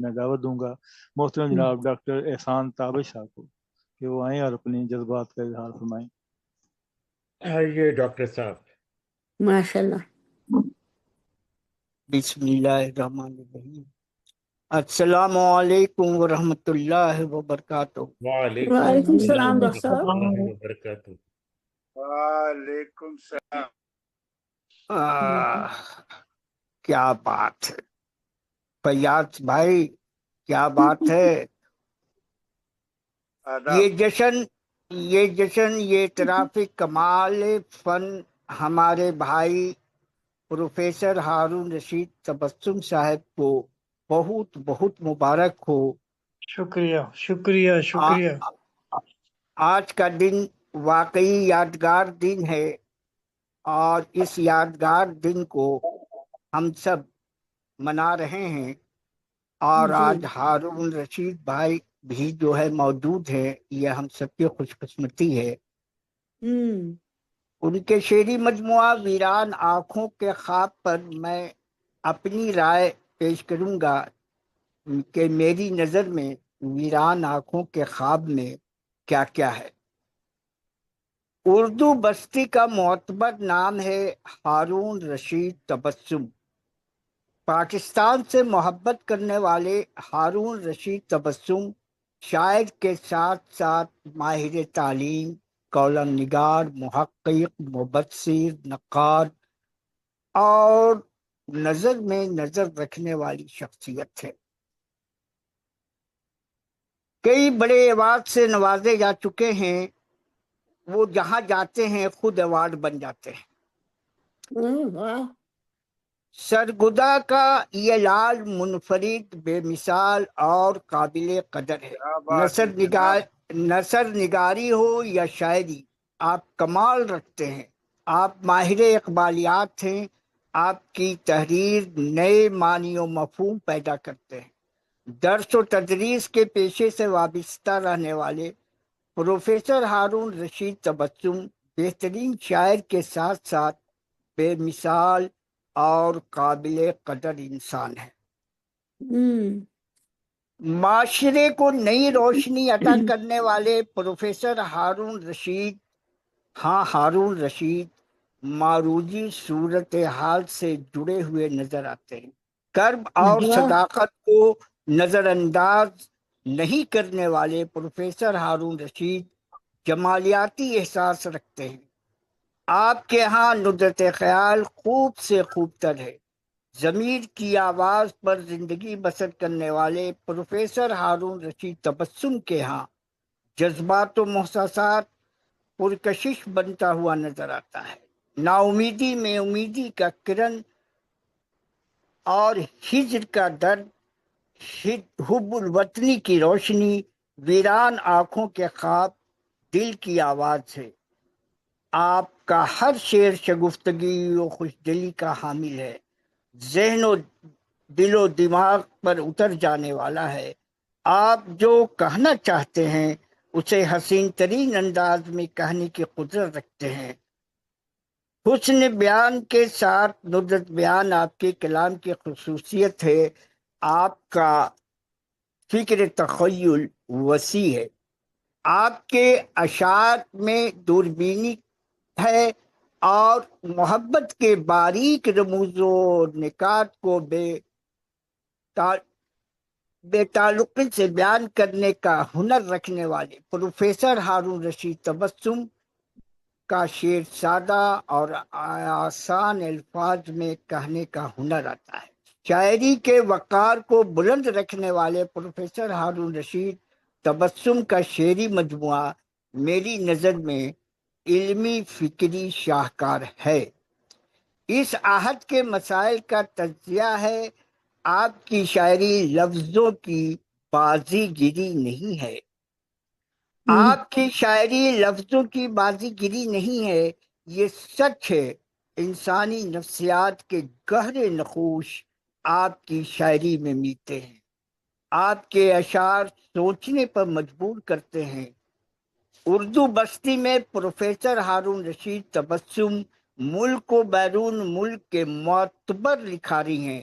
میں دعوت دوں گا محترم جناب ڈاکٹر احسان تابش صاحب کو کہ وہ آئیں اور اپنی جذبات کا اظہار فرمائیں۔ آئیے ڈاکٹر صاحب۔ ماشاء اللہ۔ بسم اللہ الرحمن الرحیم۔ السلام علیکم ورحمۃ اللہ وبرکاتہ۔ وعلیکم وعلیکم السلام السلام ڈاکٹر ورحمۃ صاحب۔ اللہ وبرکاتہ۔ وعلیکم السلام۔ کیا بات ہے فیاض بھائی، کیا بات ہے۔ آداب۔ یہ جشن یہ اعتراف کمال فن ہمارے بھائی پروفیسر ہارون رشید تبسم صاحب کو بہت بہت مبارک ہو۔ شکریہ شکریہ شکریہ۔ آج کا دن واقعی یادگار دن ہے، اور اس یادگار دن کو ہم سب منا رہے ہیں، اور آج ہارون رشید بھائی بھی جو ہے موجود ہے، یہ ہم سب کی خوش قسمتی ہے۔ ان کے شعری مجموعہ ویران آنکھوں کے خواب پر میں اپنی رائے پیش کروں گا کہ میری نظر میں ویران آنکھوں کے خواب میں کیا کیا ہے۔ اردو بستی کا معتبر نام ہے ہارون رشید تبسم۔ پاکستان سے محبت کرنے والے ہارون رشید تبسم شاعر کے ساتھ ساتھ ماہر تعلیم، کالم نگار، محقق، مبصر، نقاد اور نظر میں نظر رکھنے والی شخصیت ہے۔ کئی بڑے ایوارڈ سے نوازے جا چکے ہیں، وہ جہاں جاتے ہیں خود ایوارڈ بن جاتے ہیں۔ سرگدا کا یہ لال منفرد، بے مثال اور قابل قدر ہے۔ نثر نگاری ہو یا شاعری، آپ کمال رکھتے ہیں۔ آپ ماہر اقبالیات ہیں۔ آپ کی تحریر نئے معنی و مفہوم پیدا کرتے ہیں۔ درس و تدریس کے پیشے سے وابستہ رہنے والے پروفیسر ہارون رشید تبسم بہترین شاعر کے ساتھ ساتھ بے مثال اور قابل قدر انسان ہے۔ معاشرے کو نئی روشنی عطا کرنے والے پروفیسر ہارون رشید معروضی صورتحال سے جڑے ہوئے نظر آتے ہیں۔ کرب اور صداقت کو نظر انداز نہیں کرنے والے پروفیسر ہارون رشید جمالیاتی احساس رکھتے ہیں۔ آپ کے ہاں ندرت خیال خوب سے خوب تر ہے۔ ضمیر کی آواز پر زندگی بسر کرنے والے پروفیسر ہارون رشید تبسم کے ہاں جذبات و محسوسات پرکشش بنتا ہوا نظر آتا ہے۔ نا امیدی میں امیدی کا کرن اور ہجر کا درد، حب الوطنی کی روشنی، ویران آنکھوں کے خواب، دل کی آواز ہے۔ آپ کا ہر شعر شگفتگی و خوش دلی کا حامل ہے، ذہن و دل و دماغ پر اتر جانے والا ہے۔ آپ جو کہنا چاہتے ہیں اسے حسین ترین انداز میں کہنے کی قدرت رکھتے ہیں۔ حسن بیان کے ساتھ ندرت بیان آپ کے کلام کی خصوصیت ہے۔ آپ کا فکر تخیل وسیع ہے۔ آپ کے اشعار میں دوربینی ہے اور محبت کے باریک رموز و نکات کو بے تعلقی سے بیان کرنے کا ہنر رکھنے والے پروفیسر ہارون رشید تبسم کا شعر سادہ اور آسان الفاظ میں کہنے کا ہنر آتا ہے۔ شاعری کے وقار کو بلند رکھنے والے پروفیسر ہارون رشید تبسم کا شعری مجموعہ میری نظر میں علمی فکری شاہکار ہے۔ اس آہت کے مسائل کا تجزیہ ہے۔ آپ کی شاعری لفظوں کی بازی گیری نہیں ہے۔ آپ کی شاعری لفظوں کی بازی گیری نہیں ہے، یہ سچ ہے۔ انسانی نفسیات کے گہرے نقوش آپ کی شاعری میں میتے ہیں۔ آپ کے اشعار سوچنے پر مجبور کرتے ہیں۔ اردو بستی میں پروفیسر ہارون رشید تبسم ملک و بیرون ملک کے معتبر لکھاری ہیں۔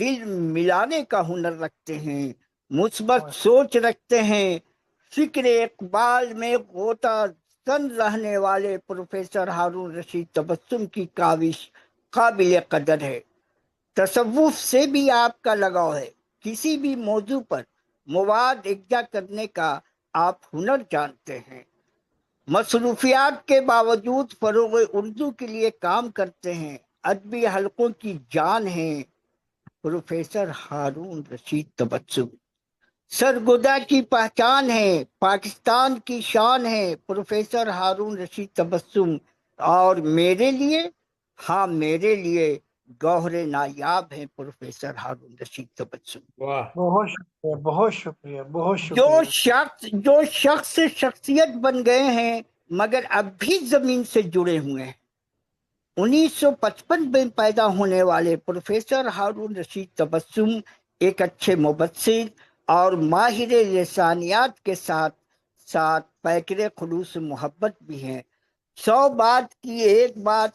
دل ملانے کا ہنر رکھتے ہیں، مثبت سوچ رکھتے ہیں، فکر اقبال میں غوطہ زن رہنے والے پروفیسر ہارون رشید تبسم کی کاوش قابل قدر ہے۔ تصوف سے بھی آپ کا لگاؤ ہے، کسی بھی موضوع پر مواد یکجا کرنے کا آپ ہنر جانتے ہیں، مصروفیات کے باوجود فروغ اردو کے لیے کام کرتے ہیں، ادبی حلقوں کی جان ہیں پروفیسر ہارون رشید تبسم، سرگودا کی پہچان ہے، پاکستان کی شان ہے پروفیسر ہارون رشید تبسم، اور میرے لیے، ہاں میرے لیے گوہر نایاب ہیں پروفیسر ہارون رشید تبسم۔ واہ، بہت شکریہ، بہت شکریہ، بہت جو شکریہ۔ شخص شخصیت بن گئے ہیں مگر اب بھی زمین سے جڑے ہوئے ہیں۔ 1955 میں پیدا ہونے والے پروفیسر ہارون رشید تبسم ایک اچھے مبصر اور ماہر لسانیات کے ساتھ ساتھ پیکر خلوص محبت بھی ہیں۔ 100 بات کی ایک بات،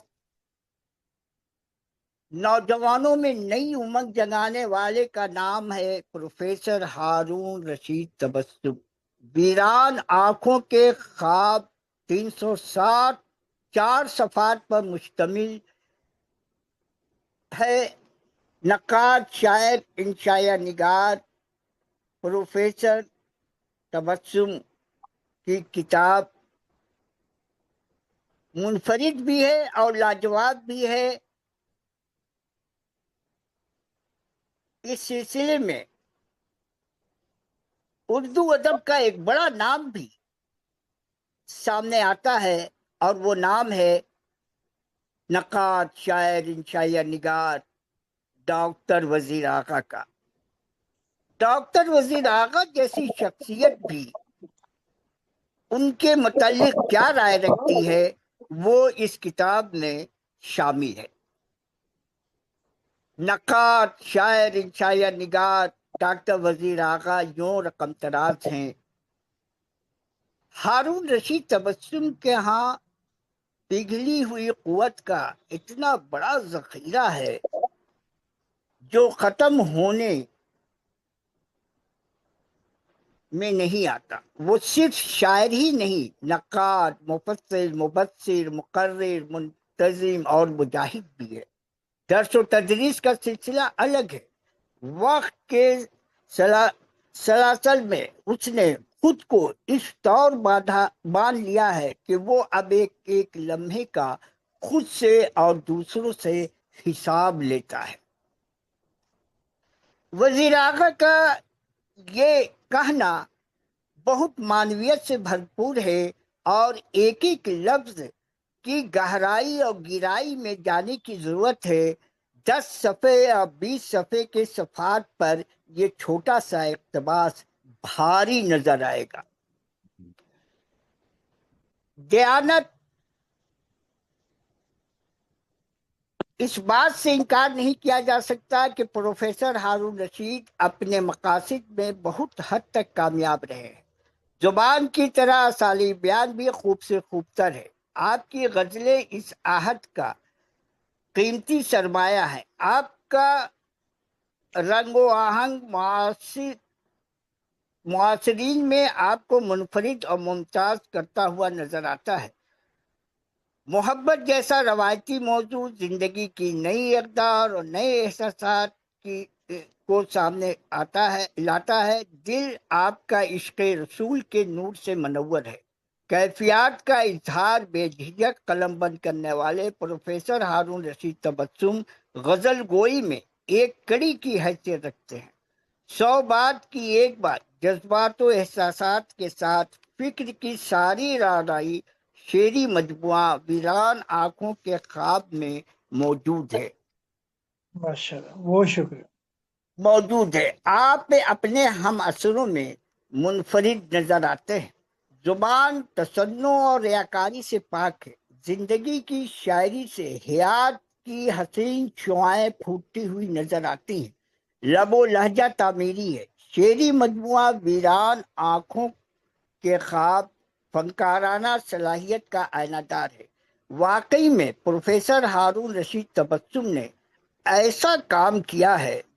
نوجوانوں میں نئی امنگ جگانے والے کا نام ہے پروفیسر ہارون رشید تبسم۔ ویران آنکھوں کے خواب 364 صفحات پر مشتمل ہے۔ نقاد، شاعر، انشائیہ نگار پروفیسر تبسم کی کتاب منفرد بھی ہے اور لاجواب بھی ہے۔ اس سلسلے میں اردو ادب کا ایک بڑا نام بھی سامنے آتا ہے اور وہ نام ہے نقاد، شاعر، انشائیہ نگار ڈاکٹر وزیر آقا کا۔ ڈاکٹر وزیر آقا جیسی شخصیت بھی ان کے متعلق کیا رائے رکھتی ہے وہ اس کتاب میں شامل ہے۔ نقاد، شاعر، انشائیہ نگار ڈاکٹر وزیر آقا یوں رقم تراز ہیں۔ ہارون رشید تبسم کے ہاں پگھلی ہوئی قوت کا اتنا بڑا ذخیرہ ہے جو ختم ہونے میں نہیں آتا۔ وہ صرف شاعر ہی نہیں، نقاد، مفسر، مبصر، مقرر، منتظم اور مجاہد بھی ہے۔ درس و تدریس کا سلسلہ الگ ہے۔ وقت کے سلاسل میں اس نے خود کو اس طور باندھ لیا ہے کہ وہ اب ایک ایک لمحے کا خود سے اور دوسروں سے حساب لیتا ہے۔ وزیر اعظم کا یہ کہنا بہت معنویت سے بھرپور ہے اور ایک ایک لفظ کی گہرائی اور گہرائی میں جانے کی ضرورت ہے۔ 10 صفحے یا 20 صفحے کے صفحات پر یہ چھوٹا سا اقتباس بھاری نظر آئے گا۔ دیانت اس بات سے انکار نہیں کیا جا سکتا کہ پروفیسر ہارون رشید اپنے مقاصد میں بہت حد تک کامیاب رہے ہیں۔ زبان کی طرح اسالیب بیان بھی خوب سے خوب تر ہے۔ آپ کی غزلیں اس آہت کا قیمتی سرمایہ ہے۔ آپ کا رنگ و آہنگ معاصرین میں آپ کو منفرد اور ممتاز کرتا ہوا نظر آتا ہے۔ محبت جیسا روایتی موضوع زندگی کی نئی اقدار اور نئے احساسات کو سامنے لاتا ہے۔ دل آپ کا عشق رسول کے نور سے منور ہے۔ کیفیات کا اظہار بے جھجک قلم بند کرنے والے پروفیسر ہارون رشید تبسم غزل گوئی میں ایک کڑی کی حیثیت رکھتے ہیں۔ 100 بات کی ایک بات جذبات و احساسات کے ساتھ فکر کی ساری راہنمائی شعری مجموعہ ویران آنکھوں کے خواب میں موجود ہے۔ ماشاءاللہ، بہت شکریہ۔ موجود ہے۔ آپ اپنے ہم اثروں میں منفرد نظر آتے ہیں۔ زبان تصنع اور ریاکاری سے پاک ہے۔ زندگی کی شاعری سے حیات کی حسین شعائیں پھوٹتی ہوئی نظر آتی ہیں۔ لب و لہجہ تعمیری ہے۔ شعری مجموعہ ویران آنکھوں کے خواب فنکارانہ صلاحیت کا آئینہ دار ہے۔ واقعی میں پروفیسر ہارون رشید تبسم نے ایسا کام کیا ہے